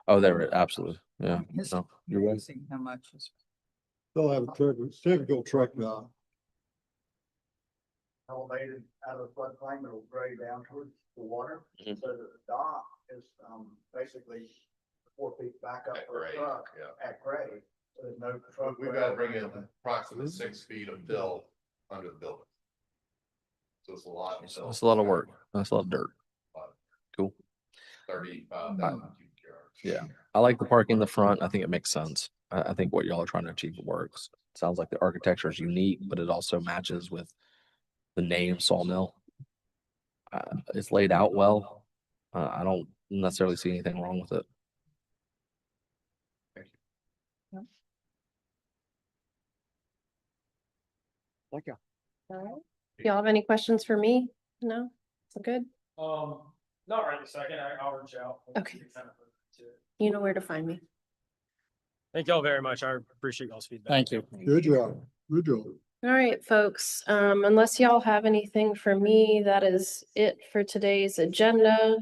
Oh, there, absolutely, yeah. It's No, you're right. amazing how much is. They'll have a typical truck dock. Elevated out of the floodplain, it'll grade down towards the water, Mhm. so that the dock is, basically 4 feet back up At for a grade, truck yeah. at grade. So there's no truck. We've got to bring in approximately 6 feet of fill under the building. So it's a lot. of fill. That's a lot of work. That's a lot of dirt. Cool. 35,000 cubic yards. Yeah, I like the parking in the front. I think it makes sense. I think what y'all are trying to achieve works. Sounds like the architecture is unique, but it also matches with the name Sawmill. It's laid out well. I don't necessarily see anything wrong with it. Thank you. All right. Y'all have any questions for me? No? So good? Not right this second. I'll reach out. Okay. You know where to find me. Thank y'all very much. I appreciate y'all's feedback. Thank you. Good job. Good job. All right, folks, unless y'all have anything for me, that is it for today's agenda.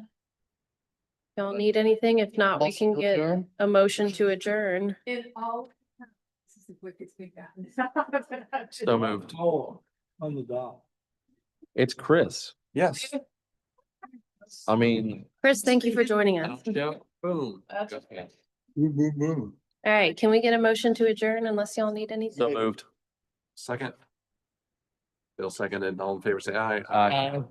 Y'all need anything? If not, we can get a motion to adjourn. In all. This is the quickest we've gotten. So moved. Oh, on the dock. It's Chris. Yes. I mean. Chris, thank you for joining us. Yeah, boom. Boom, boom, boom. All right, can we get a motion to adjourn unless y'all need anything? So moved. Second. Bill seconded. All in favor, say aye. Aye.